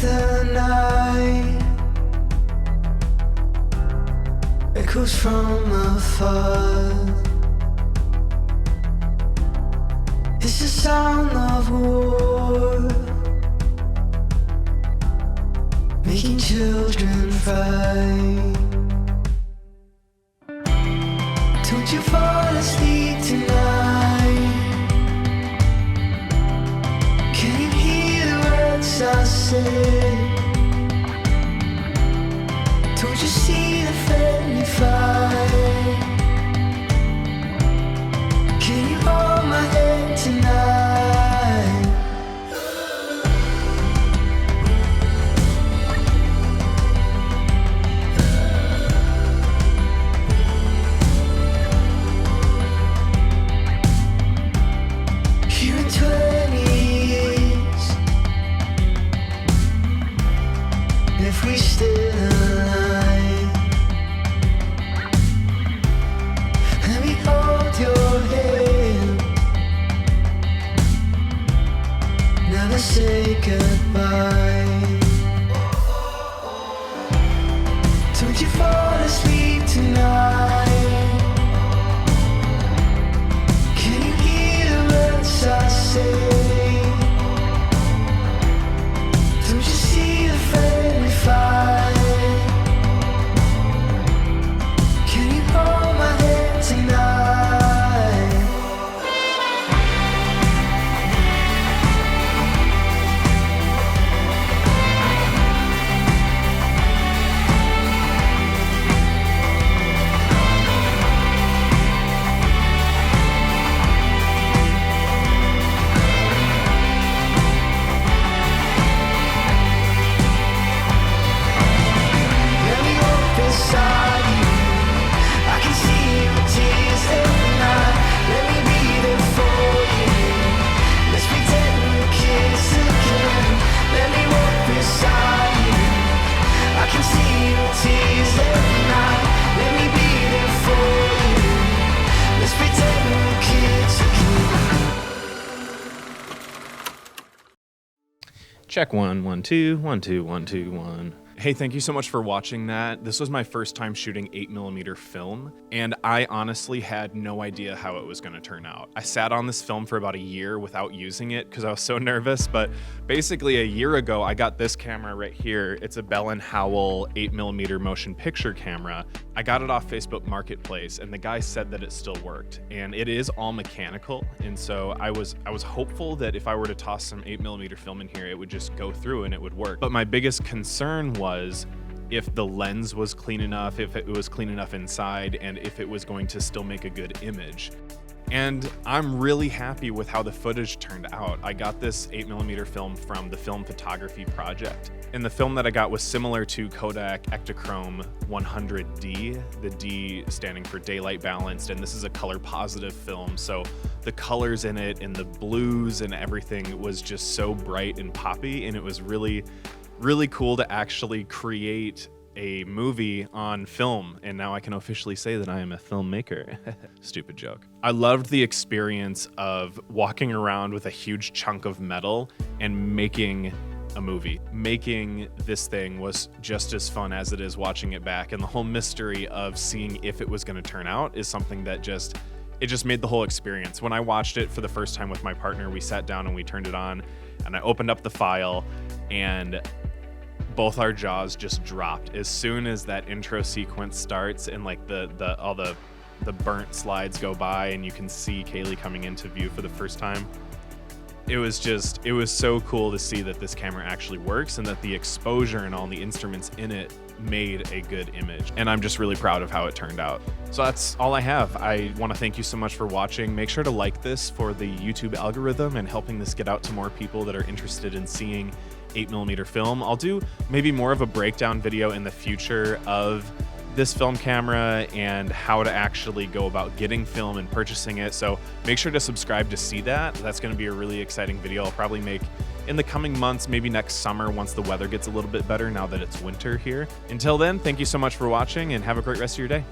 the night, echoes from afar. It's the sound of war, making children fight. Don't you fall asleep tonight? Can you hear the words I say? Don't you see the friendly fight? Can you hold my hand tonight? Here in 20 years, if we still alive, let me hold your hand. Never say goodbye. Don't you fall asleep tonight? Can you hear the words I say? Don't you see the friendly fight? Can you hold my hand tonight? Let me walk beside you. I can see your tears every night. Let me be there for you. Let's pretend we're kids again. Let me walk beside you. I can see your tears every night. Let me be there for you. Let's pretend we're kids again. Check 1, 1, 2, 1, 2, 1, 2, 1. Hey, thank you so much for watching that. This was my first time shooting 8mm film, and I honestly had no idea how it was going to turn out. I sat on this film for about a year without using it because I was so nervous, but basically a year ago, I got this camera right here. It's a Bell Howell 8mm motion picture camera. I got it off Facebook Marketplace, and the guy said that it still worked, and it is all mechanical, and so I was hopeful that if I were to toss some 8mm film in here, it would just go through and it would work. But my biggest concern was if the lens was clean enough, if it was clean enough inside, and if it was going to still make a good image. And I'm really happy with how the footage turned out. I got this 8mm film from the Film Photography Project. And the film that I got was similar to Kodak Ektachrome 100D, the D standing for daylight balanced, and this is a color positive film. So the colors in it and the blues and everything was just so bright and poppy, and it was really cool to actually create a movie on film, and now I can officially say that I am a filmmaker. Stupid joke. I loved the experience of walking around with a huge chunk of metal and making a movie. Making this thing was just as fun as it is watching it back, and the whole mystery of seeing if it was going to turn out is something that just made the whole experience. When I watched it for the first time with my partner, we sat down and we turned it on, and I opened up the file, and both our jaws just dropped as soon as that intro sequence starts, and like all the burnt slides go by and you can see Kaylee coming into view for the first time. It was so cool to see that this camera actually works and that the exposure and all the instruments in it made a good image. And I'm just really proud of how it turned out. So that's all I have. I want to thank you so much for watching. Make sure to like this for the YouTube algorithm and helping this get out to more people that are interested in seeing 8mm film. I'll do maybe more of a breakdown video in the future of this film camera and how to actually go about getting film and purchasing it. So make sure to subscribe to see that. That's going to be a really exciting video I'll probably make in the coming months, maybe next summer once the weather gets a little bit better now that it's winter here. Until then, thank you so much for watching and have a great rest of your day.